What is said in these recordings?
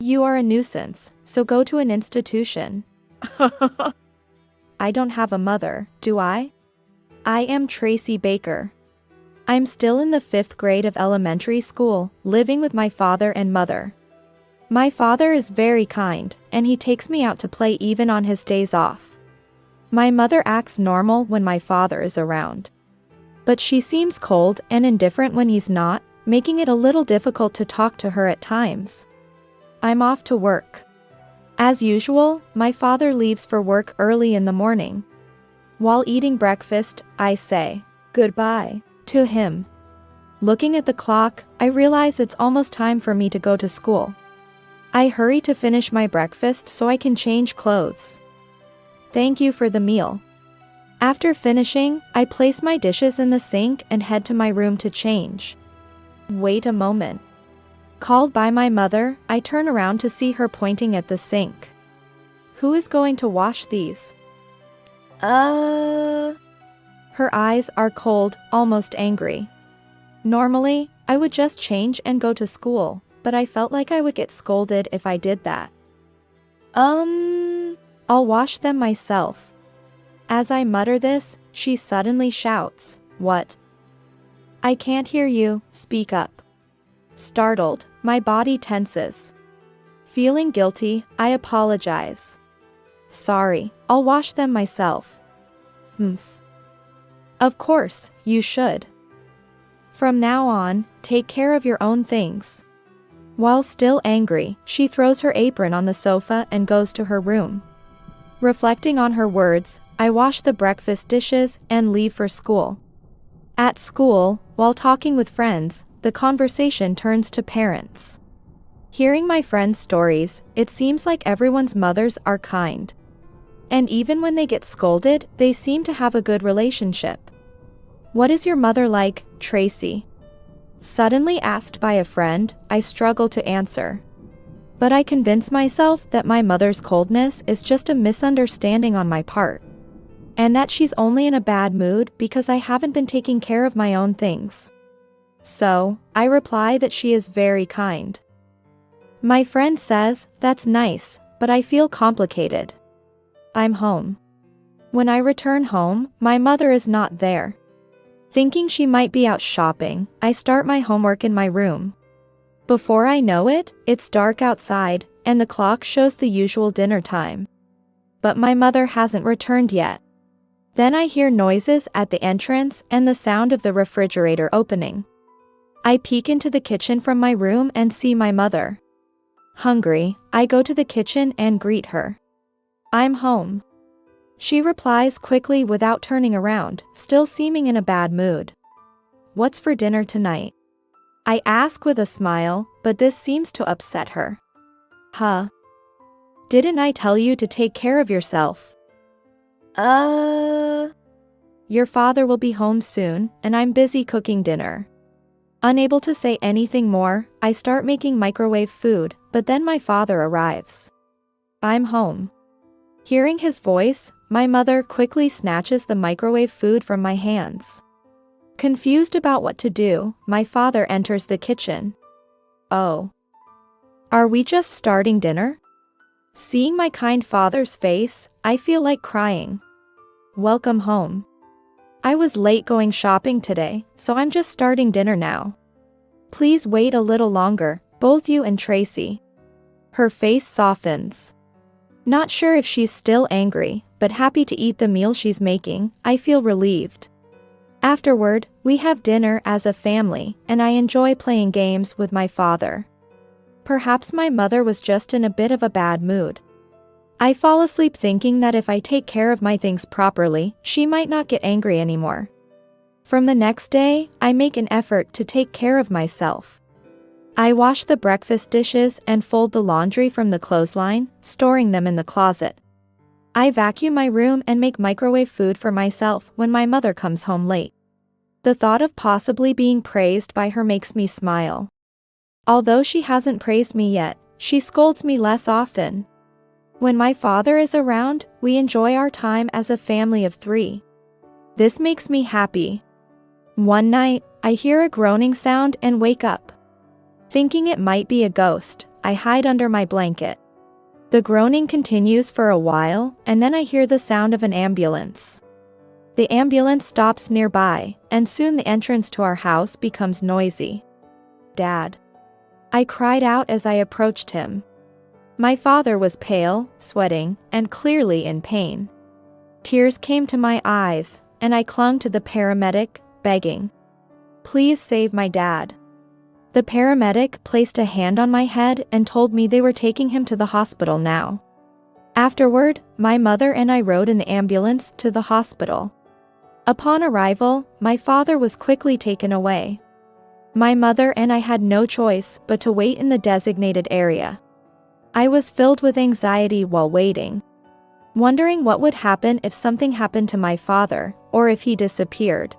You are a nuisance, so go to an institution. I don't have a mother, do I? I am Tracy Baker. I'm still in the 5th grade of elementary school, living with my father and mother. My father is very kind, and he takes me out to play even on his days off. My mother acts normal when my father is around. But she seems cold and indifferent when he's not, making it a little difficult to talk to her at times. I'm off to work. As usual, my father leaves for work early in the morning. While eating breakfast, I say goodbye to him. Looking at the clock, I realize it's almost time for me to go to school. I hurry to finish my breakfast so I can change clothes. Thank you for the meal. After finishing, I place my dishes in the sink and head to my room to change. Wait a moment. Called by my mother, I turn around to see her pointing at the sink. Who is going to wash these? Her eyes are cold, almost angry. Normally, I would just change and go to school, but I felt like I would get scolded if I did that. I'll wash them myself. As I mutter this, she suddenly shouts, "What? I can't hear you, speak up." Startled, my body tenses. Feeling guilty, I apologize. Sorry, I'll wash them myself. Of course, you should. From now on, take care of your own things. While still angry, she throws her apron on the sofa and goes to her room. Reflecting on her words, I wash the breakfast dishes and leave for school. At school, while talking with friends, the conversation turns to parents. Hearing my friends' stories, it seems like everyone's mothers are kind. And even when they get scolded, they seem to have a good relationship. What is your mother like, Tracy? Suddenly asked by a friend, I struggle to answer. But I convince myself that my mother's coldness is just a misunderstanding on my part. And that she's only in a bad mood because I haven't been taking care of my own things. So, I reply that she is very kind. My friend says, that's nice, but I feel complicated. I'm home. When I return home, my mother is not there. Thinking she might be out shopping, I start my homework in my room. Before I know it, it's dark outside, and the clock shows the usual dinner time. But my mother hasn't returned yet. Then I hear noises at the entrance and the sound of the refrigerator opening. I peek into the kitchen from my room and see my mother. Hungry, I go to the kitchen and greet her. I'm home. She replies quickly without turning around, still seeming in a bad mood. What's for dinner tonight? I ask with a smile, but this seems to upset her. Didn't I tell you to take care of yourself? Your father will be home soon, and I'm busy cooking dinner. Unable to say anything more, I start making microwave food, but then my father arrives. I'm home. Hearing his voice, my mother quickly snatches the microwave food from my hands. Confused about what to do, my father enters the kitchen. Oh. Are we just starting dinner? Seeing my kind father's face, I feel like crying. Welcome home. I was late going shopping today, so I'm just starting dinner now. Please wait a little longer, both you and Tracy. Her face softens. Not sure if she's still angry, but happy to eat the meal she's making, I feel relieved. Afterward, we have dinner as a family, and I enjoy playing games with my father. Perhaps my mother was just in a bit of a bad mood. I fall asleep thinking that if I take care of my things properly, she might not get angry anymore. From the next day, I make an effort to take care of myself. I wash the breakfast dishes and fold the laundry from the clothesline, storing them in the closet. I vacuum my room and make microwave food for myself when my mother comes home late. The thought of possibly being praised by her makes me smile. Although she hasn't praised me yet, she scolds me less often. When my father is around, we enjoy our time as a family of 3. This makes me happy. One night, I hear a groaning sound and wake up. Thinking it might be a ghost, I hide under my blanket. The groaning continues for a while, and then I hear the sound of an ambulance. The ambulance stops nearby, and soon the entrance to our house becomes noisy. Dad. I cried out as I approached him. My father was pale, sweating, and clearly in pain. Tears came to my eyes, and I clung to the paramedic, begging, "Please save my dad." The paramedic placed a hand on my head and told me they were taking him to the hospital now. Afterward, my mother and I rode in the ambulance to the hospital. Upon arrival, my father was quickly taken away. My mother and I had no choice but to wait in the designated area. I was filled with anxiety while waiting, wondering what would happen if something happened to my father, or if he disappeared.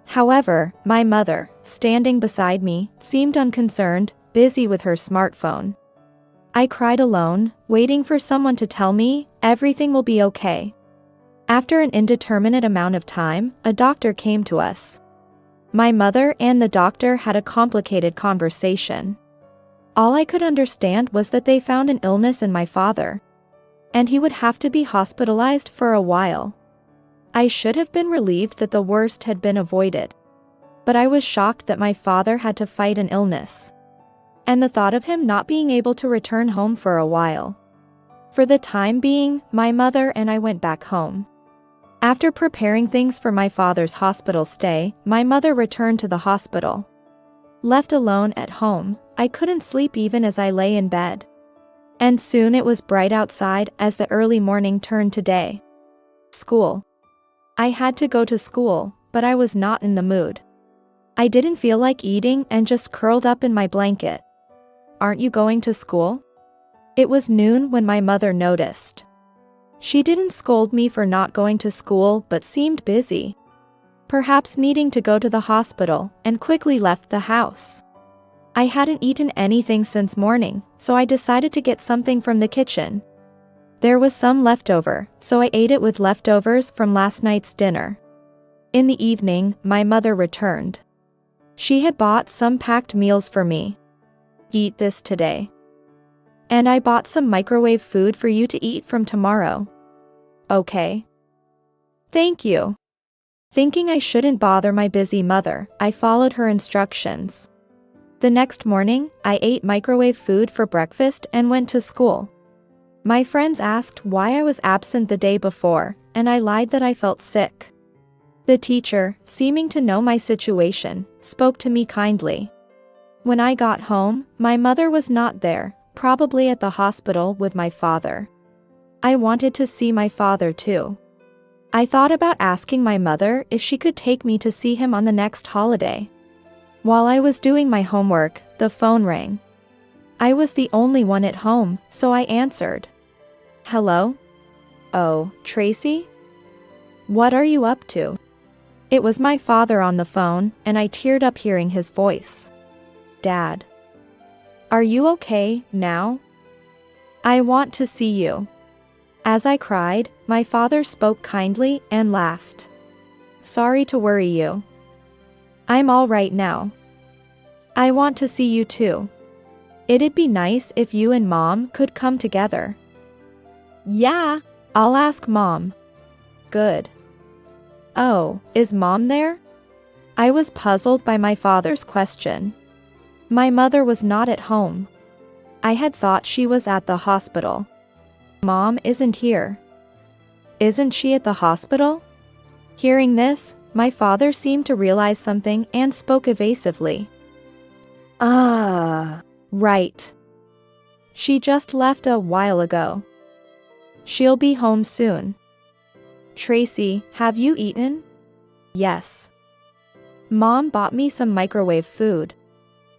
However, my mother, standing beside me, seemed unconcerned, busy with her smartphone. I cried alone, waiting for someone to tell me, everything will be okay. After an indeterminate amount of time, a doctor came to us. My mother and the doctor had a complicated conversation. All I could understand was that they found an illness in my father, and he would have to be hospitalized for a while. I should have been relieved that the worst had been avoided, but I was shocked that my father had to fight an illness, and the thought of him not being able to return home for a while. For the time being, my mother and I went back home. After preparing things for my father's hospital stay, my mother returned to the hospital. Left alone at home, I couldn't sleep even as I lay in bed. And soon it was bright outside as the early morning turned to day. School. I had to go to school, but I was not in the mood. I didn't feel like eating and just curled up in my blanket. "Aren't you going to school?" It was noon when my mother noticed. She didn't scold me for not going to school but seemed busy, perhaps needing to go to the hospital, and quickly left the house. I hadn't eaten anything since morning, so I decided to get something from the kitchen. There was some leftover, so I ate it with leftovers from last night's dinner. In the evening, my mother returned. She had bought some packed meals for me. "Eat this today. And I bought some microwave food for you to eat from tomorrow." "Okay. Thank you." Thinking I shouldn't bother my busy mother, I followed her instructions. The next morning, I ate microwave food for breakfast and went to school. My friends asked why I was absent the day before, and I lied that I felt sick. The teacher, seeming to know my situation, spoke to me kindly. When I got home, my mother was not there, probably at the hospital with my father. I wanted to see my father too. I thought about asking my mother if she could take me to see him on the next holiday. While I was doing my homework, the phone rang. I was the only one at home, so I answered. "Hello? Oh, Tracy? What are you up to?" It was my father on the phone, and I teared up hearing his voice. "Dad. Are you okay now? I want to see you." As I cried, my father spoke kindly and laughed. "Sorry to worry you. I'm all right now. I want to see you too. It'd be nice if you and Mom could come together." "Yeah, I'll ask Mom." "Good. Oh, is Mom there?" I was puzzled by my father's question. My mother was not at home. I had thought she was at the hospital. "Mom isn't here." "Isn't she at the hospital?" Hearing this, my father seemed to realize something and spoke evasively. Right. She just left a while ago. She'll be home soon." "Tracy, have you eaten?" "Yes. Mom bought me some microwave food."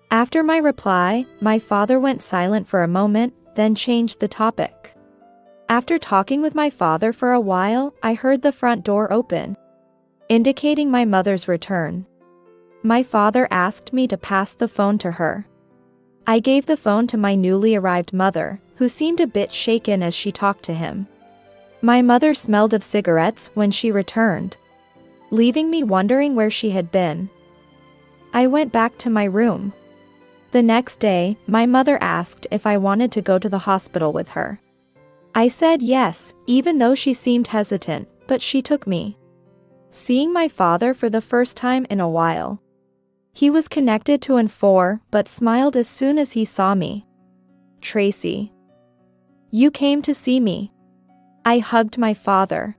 After my reply, my father went silent for a moment, then changed the topic. After talking with my father for a while, I heard the front door open, indicating my mother's return. My father asked me to pass the phone to her. I gave the phone to my newly arrived mother, who seemed a bit shaken as she talked to him. My mother smelled of cigarettes when she returned, leaving me wondering where she had been. I went back to my room. The next day, my mother asked if I wanted to go to the hospital with her. I said yes, even though she seemed hesitant, but she took me. Seeing my father for the first time in a while. He was connected to an 4 but smiled as soon as he saw me. Tracy. You came to see me. I hugged my father.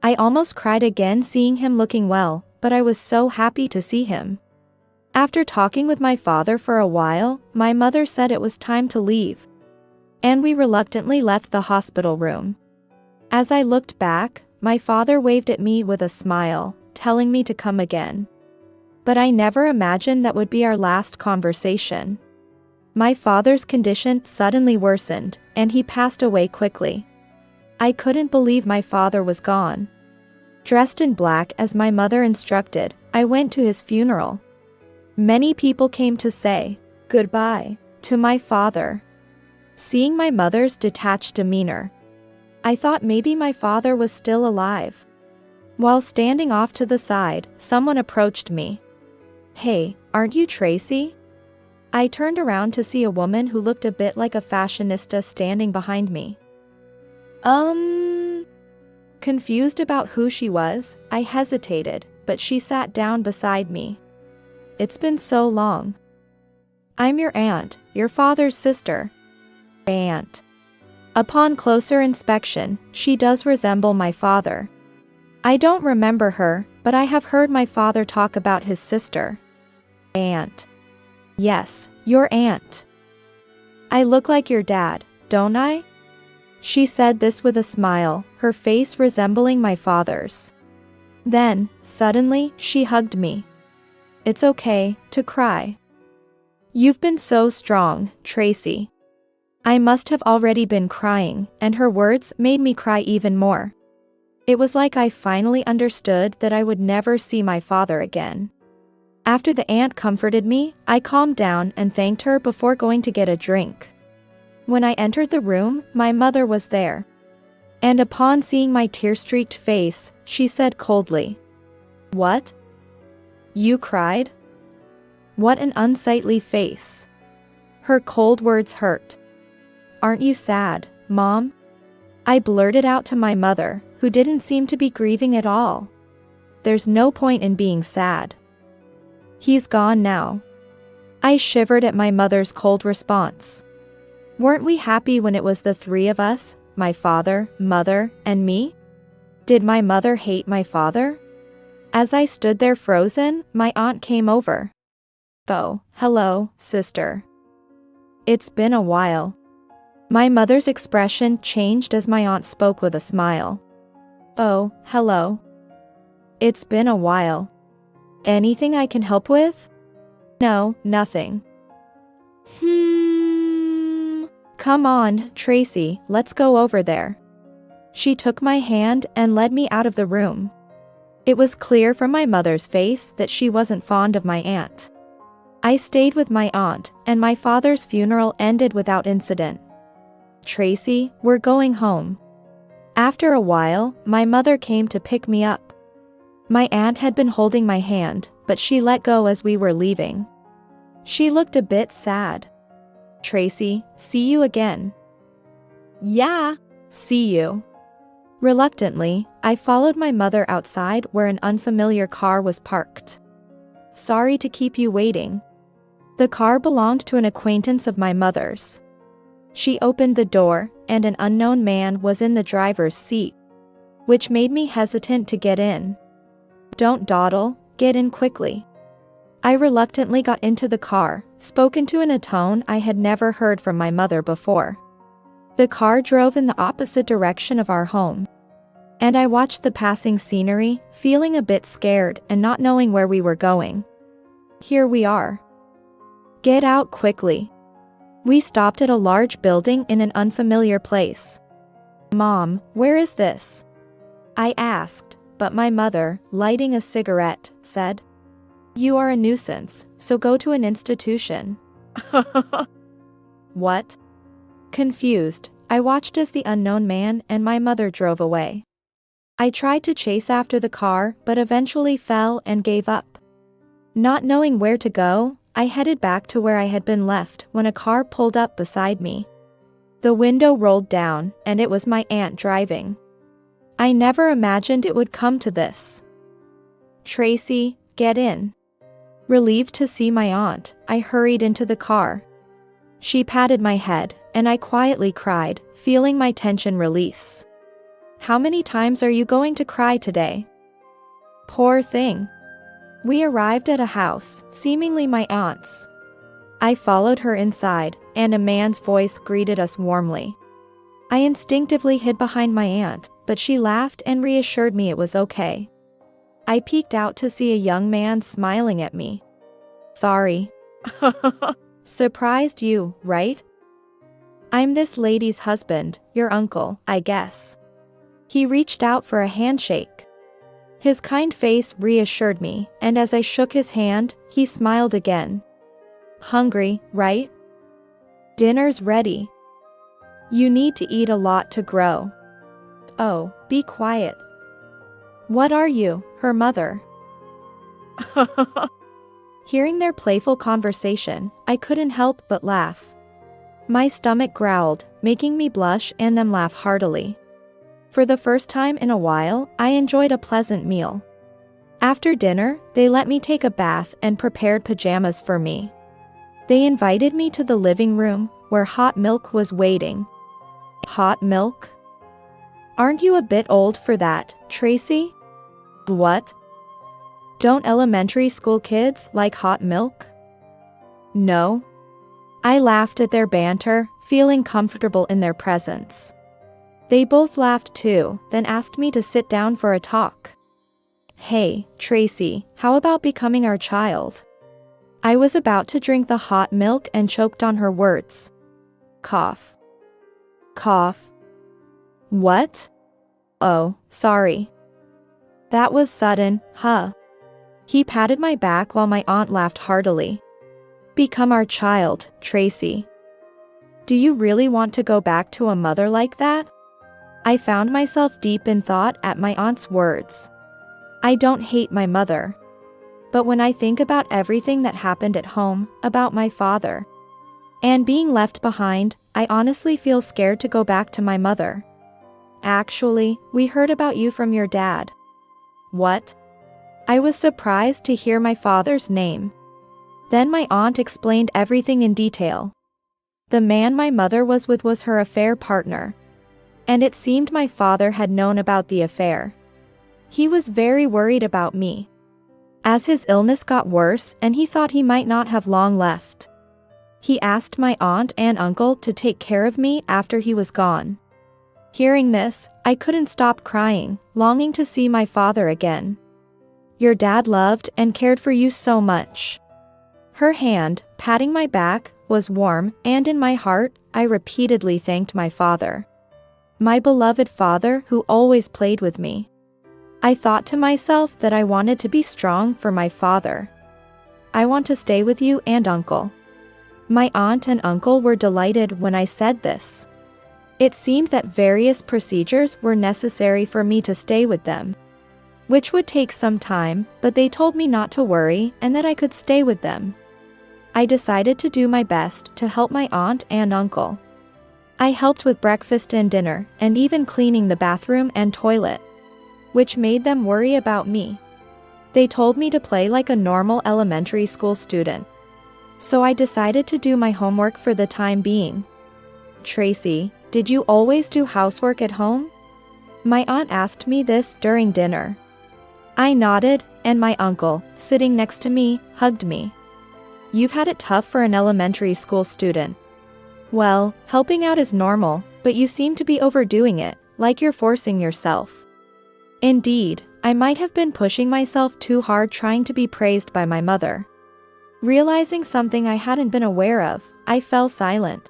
I almost cried again seeing him looking well, but I was so happy to see him. After talking with my father for a while, my mother said it was time to leave. And we reluctantly left the hospital room. As I looked back, my father waved at me with a smile, telling me to come again. But I never imagined that would be our last conversation. My father's condition suddenly worsened, and he passed away quickly. I couldn't believe my father was gone. Dressed in black as my mother instructed, I went to his funeral. Many people came to say goodbye to my father. Seeing my mother's detached demeanor, I thought maybe my father was still alive. While standing off to the side, someone approached me. Hey, aren't you Tracy? I turned around to see a woman who looked a bit like a fashionista standing behind me. Confused about who she was, I hesitated, but she sat down beside me. It's been so long. I'm your aunt, your father's sister. Aunt. Upon closer inspection, she does resemble my father. I don't remember her, but I have heard my father talk about his sister. Aunt. Yes, your aunt. I look like your dad, don't I? She said this with a smile, her face resembling my father's. Then, suddenly, she hugged me. It's okay to cry. You've been so strong, Tracy. I must have already been crying, and her words made me cry even more. It was like I finally understood that I would never see my father again. After the aunt comforted me, I calmed down and thanked her before going to get a drink. When I entered the room, my mother was there. And upon seeing my tear-streaked face, she said coldly, "What? You cried? What an unsightly face." Her cold words hurt. Aren't you sad, Mom? I blurted out to my mother, who didn't seem to be grieving at all. There's no point in being sad. He's gone now. I shivered at my mother's cold response. Weren't we happy when it was the 3 of us, my father, mother, and me? Did my mother hate my father? As I stood there frozen, my aunt came over. Oh, hello, sister. It's been a while. My mother's expression changed as my aunt spoke with a smile. Oh, hello. It's been a while. Anything I can help with? No, nothing. Come on, Tracy, let's go over there. She took my hand and led me out of the room. It was clear from my mother's face that she wasn't fond of my aunt. I stayed with my aunt, and my father's funeral ended without incident. Tracy, we're going home. After a while, my mother came to pick me up. My aunt had been holding my hand, but she let go as we were leaving. She looked a bit sad. Tracy, see you again. Yeah. See you. Reluctantly, I followed my mother outside where an unfamiliar car was parked. Sorry to keep you waiting. The car belonged to an acquaintance of my mother's. She opened the door, and an unknown man was in the driver's seat, which made me hesitant to get in. Don't dawdle, get in quickly. I reluctantly got into the car, spoken to in a tone I had never heard from my mother before. The car drove in the opposite direction of our home. And I watched the passing scenery, feeling a bit scared and not knowing where we were going. Here we are. Get out quickly. We stopped at a large building in an unfamiliar place. Mom, where is this? I asked, but my mother, lighting a cigarette, said, You are a nuisance, so go to an institution. What? Confused, I watched as the unknown man and my mother drove away. I tried to chase after the car but eventually fell and gave up. Not knowing where to go, I headed back to where I had been left when a car pulled up beside me. The window rolled down, and it was my aunt driving. I never imagined it would come to this. "Tracy, get in." Relieved to see my aunt, I hurried into the car. She patted my head, and I quietly cried, feeling my tension release. "How many times are you going to cry today?" Poor thing. We arrived at a house, seemingly my aunt's. I followed her inside, and a man's voice greeted us warmly. I instinctively hid behind my aunt, but she laughed and reassured me it was okay. I peeked out to see a young man smiling at me. "Sorry." "Surprised you, right? I'm this lady's husband, your uncle, I guess." He reached out for a handshake. His kind face reassured me, and as I shook his hand, he smiled again. "Hungry, right? Dinner's ready. You need to eat a lot to grow." "Oh, be quiet." "What are you, her mother?" Hearing their playful conversation, I couldn't help but laugh. My stomach growled, making me blush and them laugh heartily. For the first time in a while, I enjoyed a pleasant meal. After dinner, they let me take a bath and prepared pajamas for me. They invited me to the living room, where hot milk was waiting. Hot milk? Aren't you a bit old for that, Tracy? What? Don't elementary school kids like hot milk? No. I laughed at their banter, feeling comfortable in their presence. They both laughed too, then asked me to sit down for a talk. "Hey, Tracy, how about becoming our child?" I was about to drink the hot milk and choked on her words. Cough. Cough. What? Oh, sorry. That was sudden, huh? He patted my back while my aunt laughed heartily. "Become our child, Tracy. Do you really want to go back to a mother like that?" I found myself deep in thought at my aunt's words. I don't hate my mother. But when I think about everything that happened at home, about my father, and being left behind, I honestly feel scared to go back to my mother. "Actually, we heard about you from your dad." "What?" I was surprised to hear my father's name. Then my aunt explained everything in detail. The man my mother was with was her affair partner. And it seemed my father had known about the affair. He was very worried about me, as his illness got worse and he thought he might not have long left. He asked my aunt and uncle to take care of me after he was gone. Hearing this, I couldn't stop crying, longing to see my father again. "Your dad loved and cared for you so much." Her hand, patting my back, was warm, and in my heart, I repeatedly thanked my father. My beloved father who always played with me. I thought to myself that I wanted to be strong for my father. "I want to stay with you and uncle." My aunt and uncle were delighted when I said this. It seemed that various procedures were necessary for me to stay with them, which would take some time, but they told me not to worry and that I could stay with them. I decided to do my best to help my aunt and uncle. I helped with breakfast and dinner, and even cleaning the bathroom and toilet, which made them worry about me. They told me to play like a normal elementary school student. So I decided to do my homework for the time being. "Tracy, did you always do housework at home?" My aunt asked me this during dinner. I nodded, and my uncle, sitting next to me, hugged me. "You've had it tough for an elementary school student." "Well, helping out is normal, but you seem to be overdoing it, like you're forcing yourself." Indeed, I might have been pushing myself too hard trying to be praised by my mother. Realizing something I hadn't been aware of, I fell silent.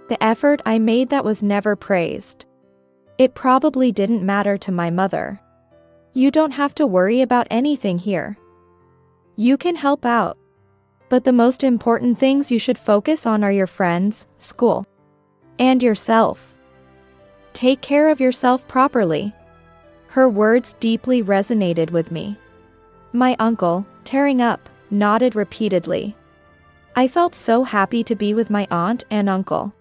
The effort I made that was never praised. It probably didn't matter to my mother. "You don't have to worry about anything here. You can help out. But the most important things you should focus on are your friends, school, and yourself. Take care of yourself properly." Her words deeply resonated with me. My uncle, tearing up, nodded repeatedly. I felt so happy to be with my aunt and uncle.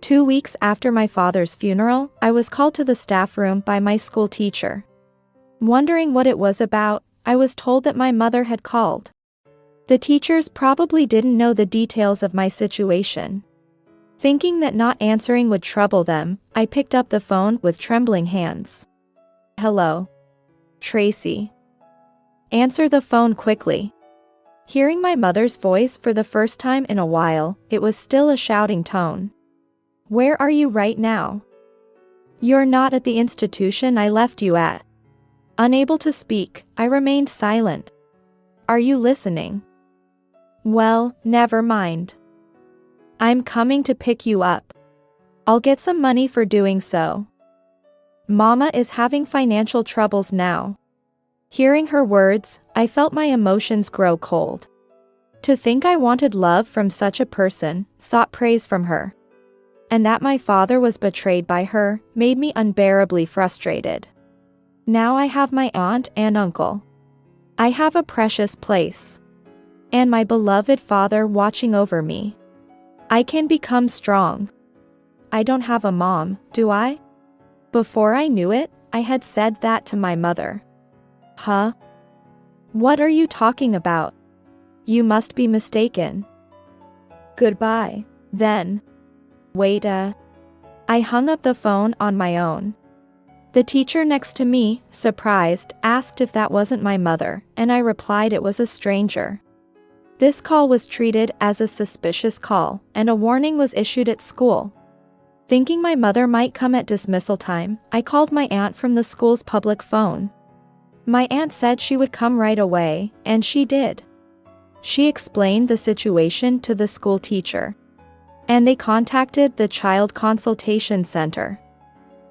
2 weeks after my father's funeral, I was called to the staff room by my school teacher. Wondering what it was about, I was told that my mother had called. The teachers probably didn't know the details of my situation. Thinking that not answering would trouble them, I picked up the phone with trembling hands. "Hello. Tracy." "Answer the phone quickly." Hearing my mother's voice for the first time in a while, it was still a shouting tone. "Where are you right now?" "You're not at the institution I left you at." Unable to speak, I remained silent. "Are you listening?" "Well, never mind. I'm coming to pick you up. I'll get some money for doing so. Mama is having financial troubles now." Hearing her words, I felt my emotions grow cold. To think I wanted love from such a person, sought praise from her, and that my father was betrayed by her, made me unbearably frustrated. Now I have my aunt and uncle. I have a precious place. And my beloved father watching over me. I can become strong. I don't have a mom, do I? Before I knew it, I had said that to my mother. "Huh? What are you talking about? You must be mistaken." Goodbye. Then. Wait I hung up the phone on my own. The teacher next to me, surprised, asked if that wasn't my mother, and I replied it was a stranger. This call was treated as a suspicious call, and a warning was issued at school. Thinking my mother might come at dismissal time, I called my aunt from the school's public phone. My aunt said she would come right away, and she did. She explained the situation to the school teacher, and they contacted the Child Consultation Center.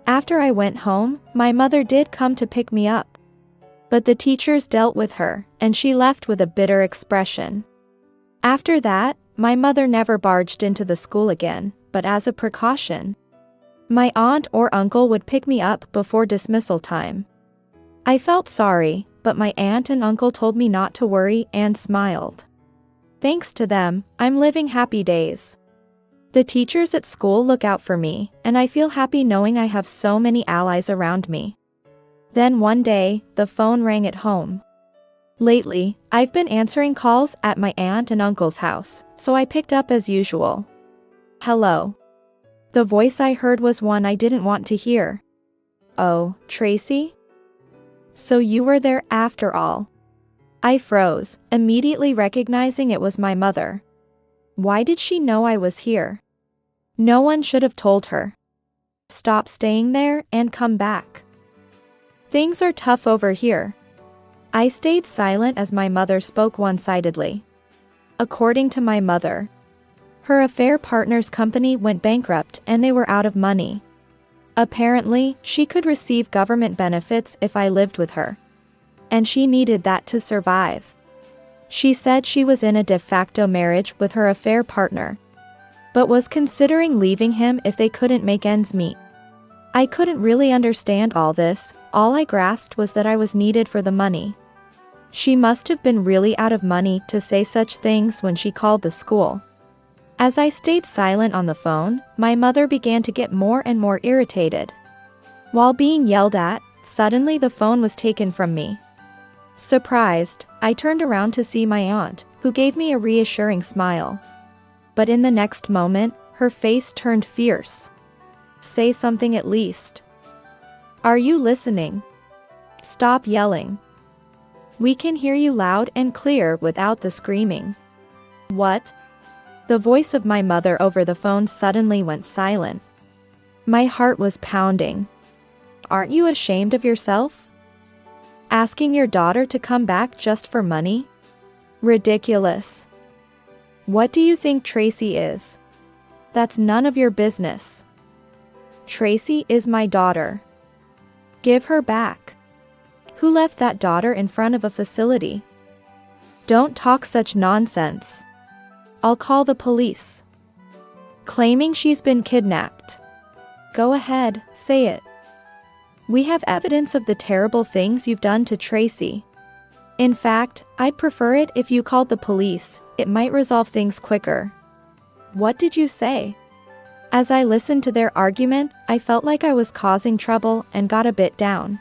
After I went home, my mother did come to pick me up. But the teachers dealt with her, and she left with a bitter expression. After that, my mother never barged into the school again, but as a precaution, my aunt or uncle would pick me up before dismissal time. I felt sorry, but my aunt and uncle told me not to worry and smiled. Thanks to them, I'm living happy days. The teachers at school look out for me, and I feel happy knowing I have so many allies around me. Then one day, the phone rang at home. Lately, I've been answering calls at my aunt and uncle's house, so I picked up as usual. "Hello." The voice I heard was one I didn't want to hear. "Oh, Tracy? So you were there after all." I froze, immediately recognizing it was my mother. Why did she know I was here? No one should have told her. "Stop staying there and come back. Things are tough over here." I stayed silent as my mother spoke one-sidedly. According to my mother, her affair partner's company went bankrupt and they were out of money. Apparently, she could receive government benefits if I lived with her, and she needed that to survive. She said she was in a de facto marriage with her affair partner, but was considering leaving him if they couldn't make ends meet. I couldn't really understand all this, all I grasped was that I was needed for the money. She must have been really out of money to say such things when she called the school. As I stayed silent on the phone, my mother began to get more and more irritated. While being yelled at, suddenly the phone was taken from me. Surprised, I turned around to see my aunt, who gave me a reassuring smile. But in the next moment, her face turned fierce. "Say something at least. Are you listening? Stop yelling. We can hear you loud and clear without the screaming." "What?" The voice of my mother over the phone suddenly went silent. My heart was pounding. "Aren't you ashamed of yourself? Asking your daughter to come back just for money? Ridiculous. What do you think Tracy is? That's none of your business. Tracy is my daughter. Give her back. Who left that daughter in front of a facility? Don't talk such nonsense. I'll call the police." Claiming she's been kidnapped. "Go ahead, say it. We have evidence of the terrible things you've done to Tracy. In fact, I'd prefer it if you called the police, it might resolve things quicker. What did you say? As I listened to their argument, I felt like I was causing trouble and got a bit down.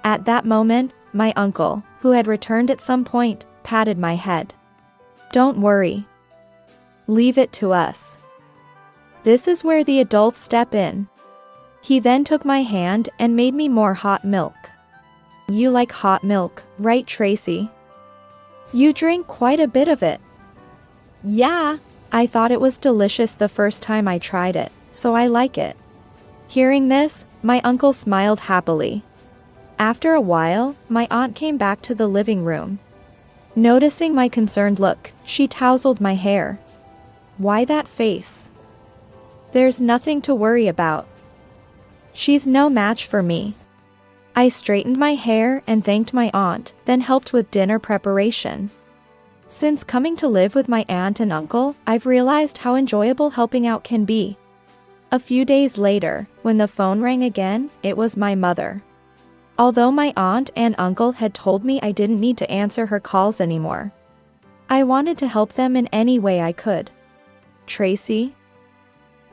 At that moment, my uncle, who had returned at some point, patted my head. Don't worry. Leave it to us. This is where the adults step in. He then took my hand and made me more hot milk. You like hot milk, right, Tracy? You drink quite a bit of it. Yeah. I thought it was delicious the first time I tried it, so I like it. Hearing this, my uncle smiled happily. After a while, my aunt came back to the living room. Noticing my concerned look, she tousled my hair. Why that face? There's nothing to worry about. She's no match for me. I straightened my hair and thanked my aunt, then helped with dinner preparation. Since coming to live with my aunt and uncle, I've realized how enjoyable helping out can be. A few days later, when the phone rang again, it was my mother. Although my aunt and uncle had told me I didn't need to answer her calls anymore, I wanted to help them in any way I could. Tracy?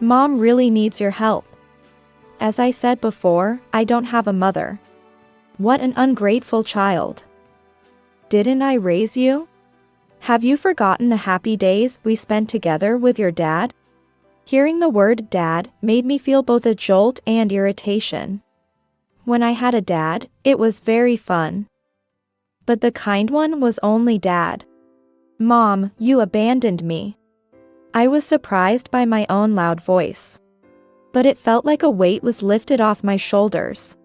Mom really needs your help. As I said before, I don't have a mother. What an ungrateful child. Didn't I raise you? Have you forgotten the happy days we spent together with your dad? Hearing the word dad made me feel both a jolt and irritation. When I had a dad, it was very fun. But the kind one was only dad. Mom, you abandoned me. I was surprised by my own loud voice. But it felt like a weight was lifted off my shoulders.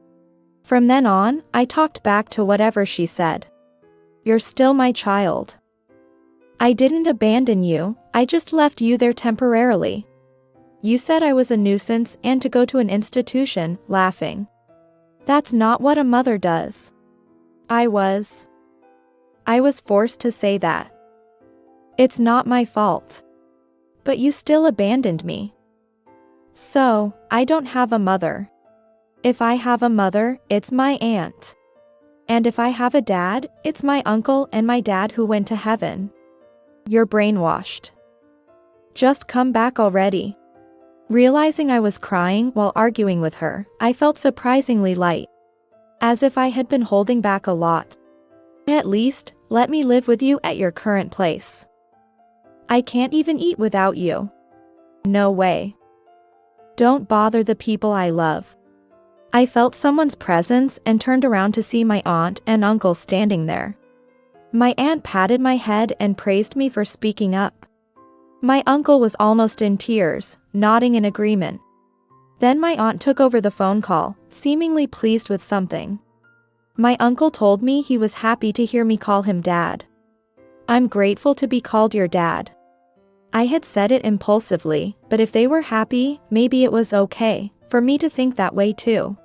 From then on, I talked back to whatever she said. You're still my child. I didn't abandon you, I just left you there temporarily. You said I was a nuisance and to go to an institution, laughing. That's not what a mother does. I was forced to say that. It's not my fault. But you still abandoned me. So, I don't have a mother. If I have a mother, it's my aunt. And if I have a dad, it's my uncle and my dad who went to heaven. You're brainwashed. Just come back already. Realizing I was crying while arguing with her, I felt surprisingly light. As if I had been holding back a lot. At least, let me live with you at your current place. I can't even eat without you. No way. Don't bother the people I love. I felt someone's presence and turned around to see my aunt and uncle standing there. My aunt patted my head and praised me for speaking up. My uncle was almost in tears, nodding in agreement. Then my aunt took over the phone call, seemingly pleased with something. My uncle told me he was happy to hear me call him dad. I'm grateful to be called your dad. I had said it impulsively, but if they were happy, maybe it was okay for me to think that way too.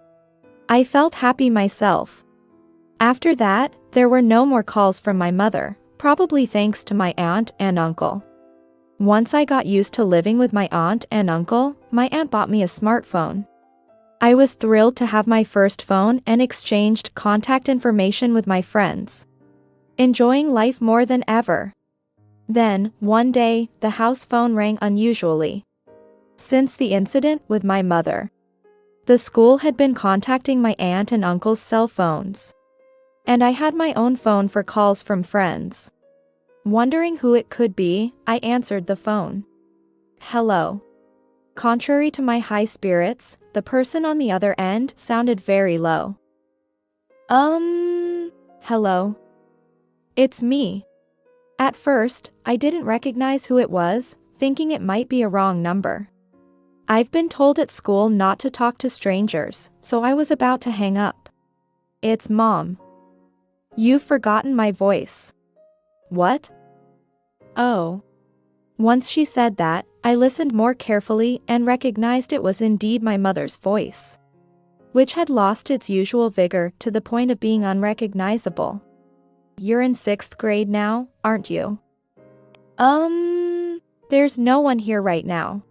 I felt happy myself. After that, there were no more calls from my mother, probably thanks to my aunt and uncle. Once I got used to living with my aunt and uncle, my aunt bought me a smartphone. I was thrilled to have my first phone and exchanged contact information with my friends. Enjoying life more than ever. Then, one day, the house phone rang unusually. Since the incident with my mother, the school had been contacting my aunt and uncle's cell phones. And I had my own phone for calls from friends. Wondering who it could be, I answered the phone. Hello. Contrary to my high spirits, the person on the other end sounded very low. Hello. It's me. At first, I didn't recognize who it was, thinking it might be a wrong number. I've been told at school not to talk to strangers, so I was about to hang up. It's Mom. You've forgotten my voice. What? Oh. Once she said that, I listened more carefully and recognized it was indeed my mother's voice, which had lost its usual vigor to the point of being unrecognizable. You're in 6th grade now, aren't you? There's no one here right now.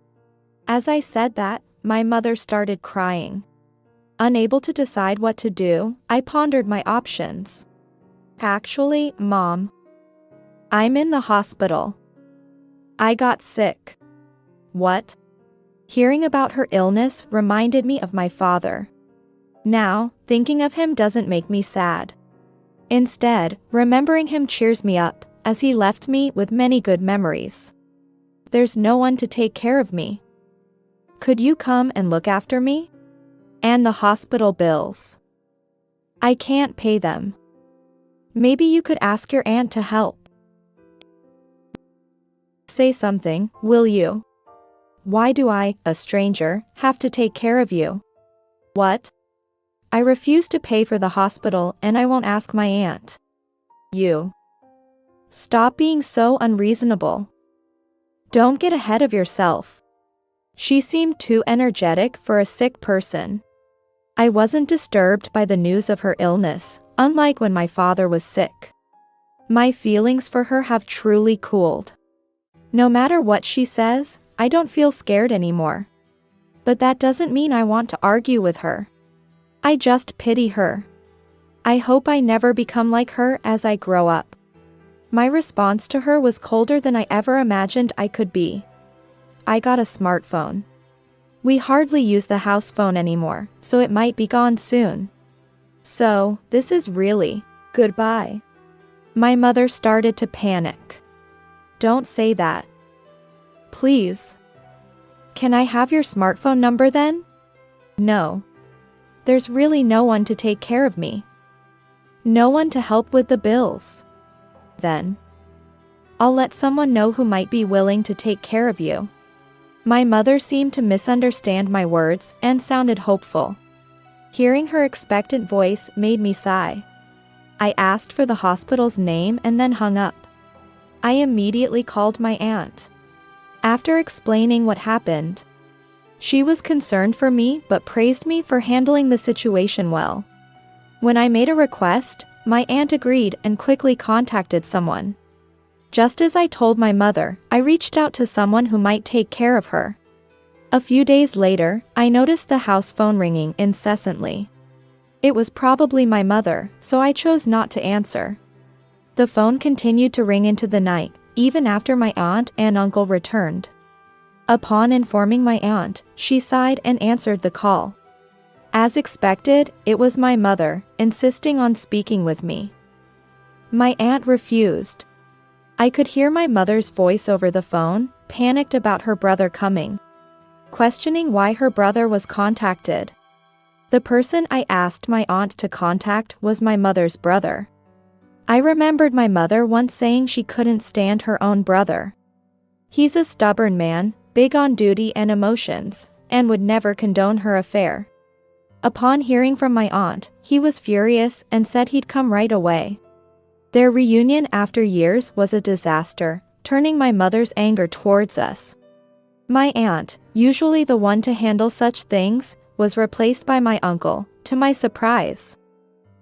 As I said that, my mother started crying. Unable to decide what to do, I pondered my options. Actually, Mom, I'm in the hospital. I got sick. What? Hearing about her illness reminded me of my father. Now, thinking of him doesn't make me sad. Instead, remembering him cheers me up, as he left me with many good memories. There's no one to take care of me. Could you come and look after me? And the hospital bills. I can't pay them. Maybe you could ask your aunt to help. Say something, will you? Why do I, a stranger, have to take care of you? What? I refuse to pay for the hospital and I won't ask my aunt. You. Stop being so unreasonable. Don't get ahead of yourself. She seemed too energetic for a sick person. I wasn't disturbed by the news of her illness, unlike when my father was sick. My feelings for her have truly cooled. No matter what she says, I don't feel scared anymore. But that doesn't mean I want to argue with her. I just pity her. I hope I never become like her as I grow up. My response to her was colder than I ever imagined I could be. I got a smartphone. We hardly use the house phone anymore, so it might be gone soon. So, this is really Goodbye. My mother started to panic. Don't say that. Please. Can I have your smartphone number then? No. There's really no one to take care of me. No one to help with the bills. Then I'll let someone know who might be willing to take care of you. My mother seemed to misunderstand my words and sounded hopeful. Hearing her expectant voice made me sigh. I asked for the hospital's name and then hung up. I immediately called my aunt. After explaining what happened, she was concerned for me but praised me for handling the situation well. When I made a request, my aunt agreed and quickly contacted someone. Just as I told my mother, I reached out to someone who might take care of her. A few days later, I noticed the house phone ringing incessantly. It was probably my mother, so I chose not to answer. The phone continued to ring into the night, even after my aunt and uncle returned. Upon informing my aunt, she sighed and answered the call. As expected, it was my mother, insisting on speaking with me. My aunt refused. I could hear my mother's voice over the phone, panicked about her brother coming, questioning why her brother was contacted. The person I asked my aunt to contact was my mother's brother. I remembered my mother once saying she couldn't stand her own brother. He's a stubborn man, big on duty and emotions, and would never condone her affair. Upon hearing from my aunt, he was furious and said he'd come right away. Their reunion after years was a disaster, turning my mother's anger towards us. My aunt, usually the one to handle such things, was replaced by my uncle, to my surprise.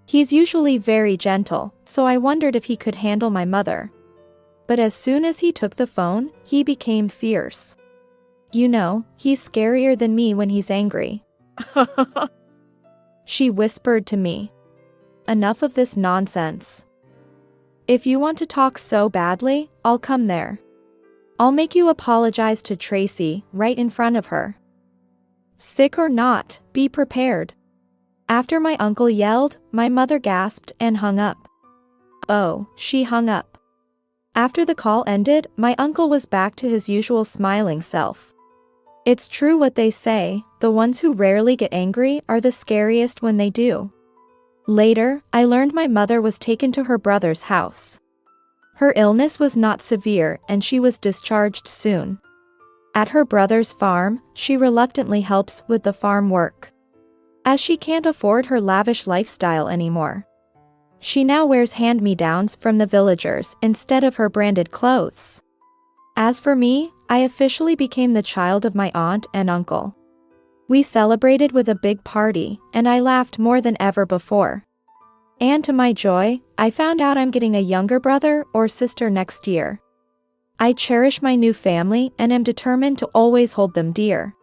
He's usually very gentle, so I wondered if he could handle my mother. But as soon as he took the phone, he became fierce. You know, he's scarier than me when he's angry. She whispered to me. Enough of this nonsense. If you want to talk so badly, I'll come there. I'll make you apologize to Tracy, right in front of her. Sick or not, be prepared. After my uncle yelled, my mother gasped and hung up. Oh, she hung up. After the call ended, my uncle was back to his usual smiling self. It's true what they say, the ones who rarely get angry are the scariest when they do. Later, I learned my mother was taken to her brother's house. Her illness was not severe and she was discharged soon. At her brother's farm, she reluctantly helps with the farm work, as she can't afford her lavish lifestyle anymore. She now wears hand-me-downs from the villagers instead of her branded clothes. As for me, I officially became the child of my aunt and uncle. We celebrated with a big party, and I laughed more than ever before. And to my joy, I found out I'm getting a younger brother or sister next year. I cherish my new family and am determined to always hold them dear.